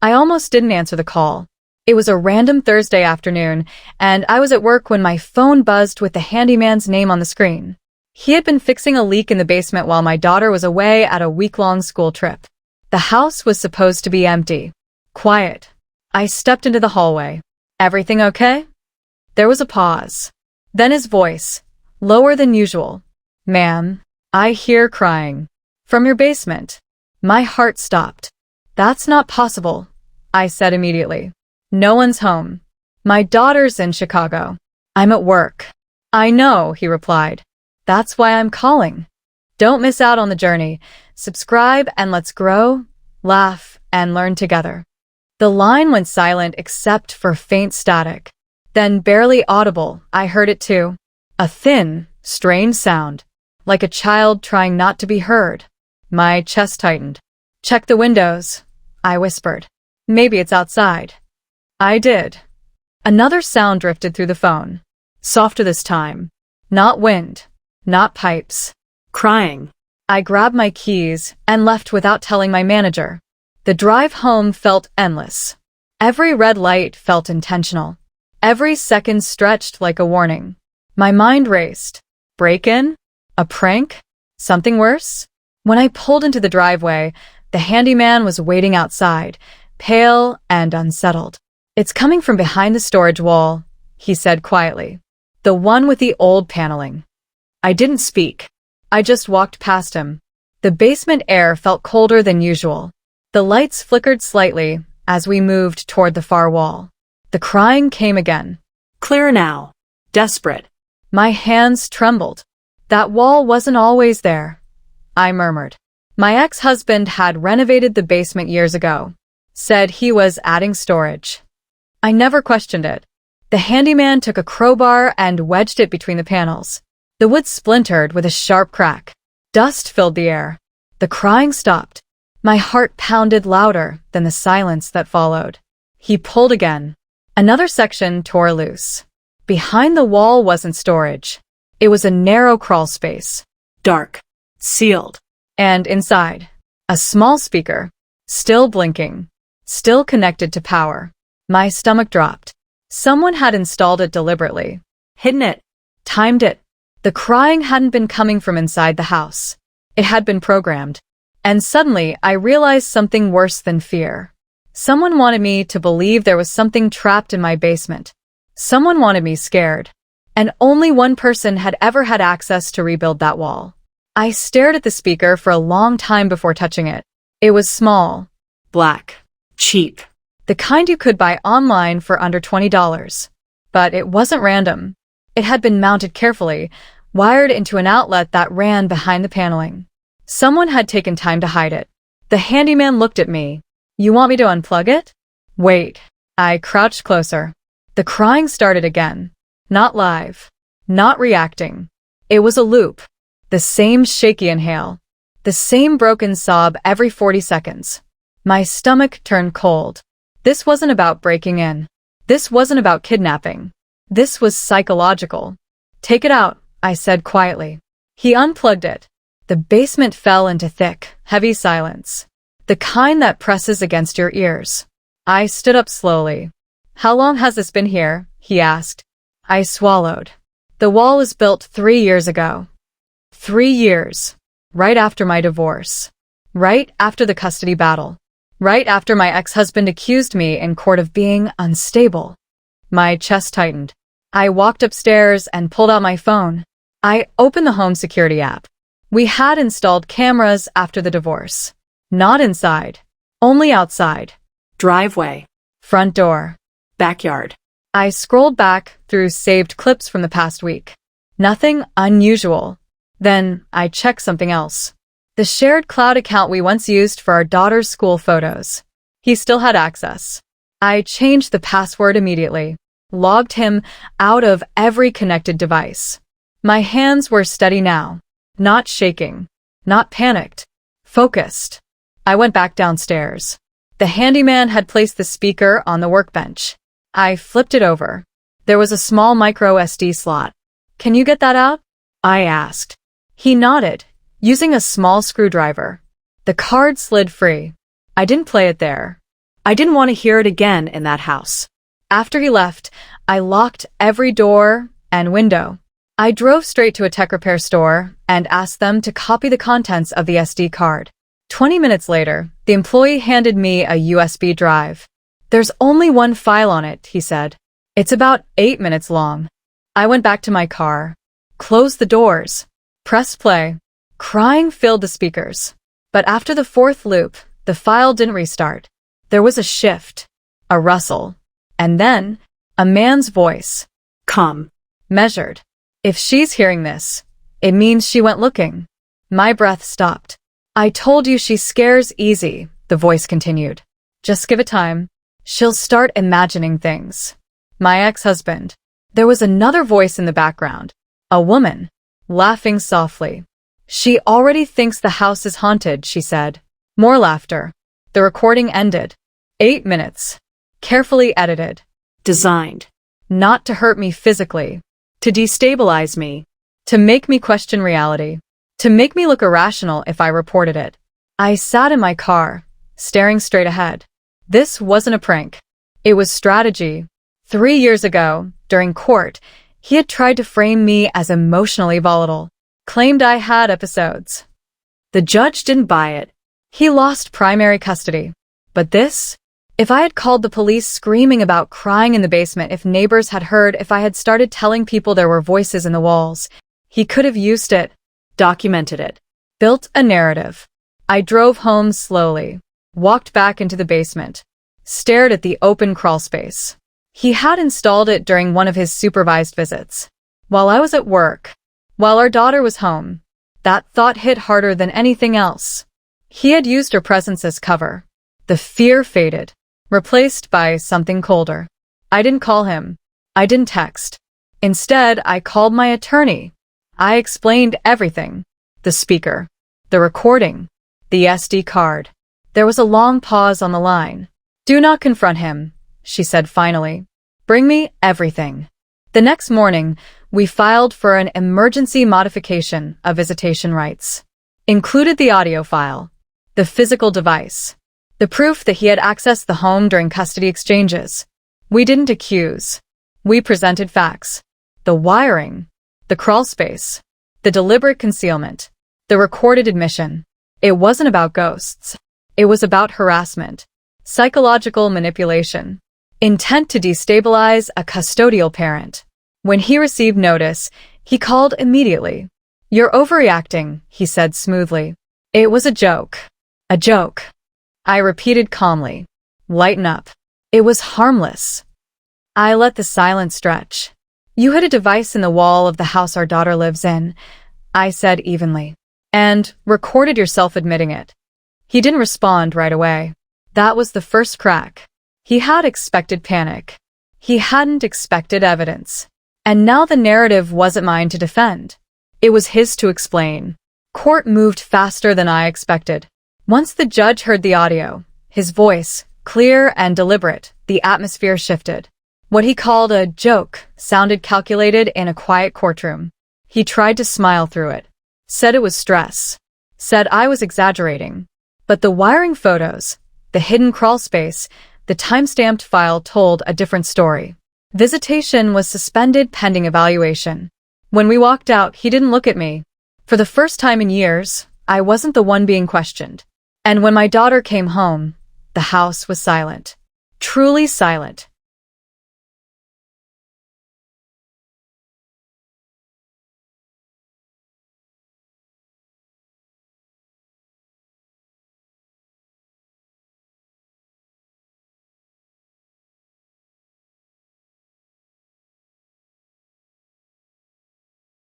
I almost didn't answer the call. It was a random Thursday afternoon, and I was at work when my phone buzzed with the handyman's name on the screen. He had been fixing a leak in the basement while my daughter was away at a week-long school trip. The house was supposed to be empty. Quiet. I stepped into the hallway. "Everything okay?" There was a pause. Then his voice, lower than usual. "Ma'am, I hear crying. From your basement." My heart stopped. "That's not possible," I said immediately. "No one's home. My daughter's in Chicago. I'm at work." "I know," he replied. "That's why I'm calling." Don't miss out on the journey. Subscribe and let's grow, laugh, and learn together. The line went silent except for faint static. Then, barely audible, I heard it too. A thin, strained sound, like a child trying not to be heard. My chest tightened. "Check the windows," I whispered. "Maybe it's outside." I did. Another sound drifted through the phone. Softer this time. Not wind. Not pipes. Crying. I grabbed my keys and left without telling my manager. The drive home felt endless. Every red light felt intentional. Every second stretched like a warning. My mind raced. Break-in? A prank? Something worse? When I pulled into the driveway, the handyman was waiting outside, pale and unsettled. "It's coming from behind the storage wall," he said quietly. "The one with the old paneling." I didn't speak. I just walked past him. The basement air felt colder than usual. The lights flickered slightly as we moved toward the far wall. The crying came again. Clear now. Desperate. My hands trembled. "That wall wasn't always there," I murmured. "My ex-husband had renovated the basement years ago. Said he was adding storage." I never questioned it. The handyman took a crowbar and wedged it between the panels. The wood splintered with a sharp crack. Dust filled the air. The crying stopped. My heart pounded louder than the silence that followed. He pulled again. Another section tore loose. Behind the wall wasn't storage. It was a narrow crawl space. Dark. Sealed. And inside, a small speaker. Still blinking. Still connected to power. My stomach dropped. Someone had installed it deliberately. Hidden it. Timed it. The crying hadn't been coming from inside the house. It had been programmed. And suddenly, I realized something worse than fear. Someone wanted me to believe there was something trapped in my basement. Someone wanted me scared. And only one person had ever had access to rebuild that wall. I stared at the speaker for a long time before touching it. It was small. Black. Cheap. The kind you could buy online for under $20. But it wasn't random. It had been mounted carefully, wired into an outlet that ran behind the paneling. Someone had taken time to hide it. The handyman looked at me. "You want me to unplug it?" "Wait." I crouched closer. The crying started again. Not live. Not reacting. It was a loop. The same shaky inhale. The same broken sob every 40 seconds. My stomach turned cold. This wasn't about breaking in. This wasn't about kidnapping. This was psychological. "Take it out," I said quietly. He unplugged it. The basement fell into thick, heavy silence. The kind that presses against your ears. I stood up slowly. "How long has this been here?" he asked. I swallowed. "The wall was built 3 years ago." 3 years. Right after my divorce. Right after the custody battle. Right after my ex-husband accused me in court of being unstable. My chest tightened. I walked upstairs and pulled out my phone. I opened the home security app. We had installed cameras after the divorce. Not inside. Only outside. Driveway. Front door. Backyard. I scrolled back through saved clips from the past week. Nothing unusual. Then I checked something else. The shared cloud account we once used for our daughter's school photos. He still had access. I changed the password immediately. Logged him out of every connected device. My hands were steady now. Not shaking. Not panicked. Focused. I went back downstairs. The handyman had placed the speaker on the workbench. I flipped it over. There was a small micro SD slot. "Can you get that out?" I asked. He nodded, using a small screwdriver. The card slid free. I didn't play it there. I didn't want to hear it again in that house. After he left, I locked every door and window. I drove straight to a tech repair store and asked them to copy the contents of the SD card. 20 minutes later, the employee handed me a USB drive. "There's only one file on it," he said. "It's about 8 minutes long." I went back to my car, closed the doors, pressed play. Crying filled the speakers. But after the fourth loop, the file didn't restart. There was a shift, a rustle, and then a man's voice. "Come." Measured. If she's hearing this, it means she went looking. My breath stopped. "I told you she scares easy," the voice continued. "Just give it time. She'll start imagining things." My ex-husband. There was another voice in the background. A woman, laughing softly. "She already thinks the house is haunted," she said. More laughter. The recording ended. 8 minutes. Carefully edited. Designed. Not to hurt me physically. To destabilize me. To make me question reality. To make me look irrational if I reported it. I sat in my car, staring straight ahead. This wasn't a prank. It was strategy. 3 years ago, during court, he had tried to frame me as emotionally volatile. Claimed I had episodes. The judge didn't buy it. He lost primary custody. But this? If I had called the police screaming about crying in the basement, if neighbors had heard, if I had started telling people there were voices in the walls, he could have used it, Documented it. built a narrative. I drove home slowly, walked back into the basement, stared at the open crawl space. He had installed it during one of his supervised visits. While I was at work, while our daughter was home, that thought hit harder than anything else. He had used her presence as cover. The fear faded, replaced by something colder. I didn't call him. I didn't text. Instead, I called my attorney. I explained everything. The speaker, the recording, the SD card. There was a long pause on the line. "Do not confront him," she said finally. "Bring me everything." The next morning, we filed for an emergency modification of visitation rights. Included the audio file, the physical device, the proof that he had accessed the home during custody exchanges. We didn't accuse. We presented facts. The wiring, the crawl space, the deliberate concealment, the recorded admission. It wasn't about ghosts. It was about harassment, psychological manipulation, intent to destabilize a custodial parent. When he received notice, he called immediately. "You're overreacting," he said smoothly. "It was a joke. A joke." I repeated calmly. "Lighten up. It was harmless." I let the silence stretch. "You hid a device in the wall of the house our daughter lives in," I said evenly, "and recorded yourself admitting it." He didn't respond right away. That was the first crack. He had expected panic. He hadn't expected evidence. And now the narrative wasn't mine to defend. It was his to explain. Court moved faster than I expected. Once the judge heard the audio, his voice, clear and deliberate, the atmosphere shifted. What he called a joke sounded calculated in a quiet courtroom. He tried to smile through it. Said it was stress. Said I was exaggerating. But the wiring photos, the hidden crawl space, the time-stamped file told a different story. Visitation was suspended pending evaluation. When we walked out, he didn't look at me. For the first time in years, I wasn't the one being questioned. And when my daughter came home, the house was silent. Truly silent.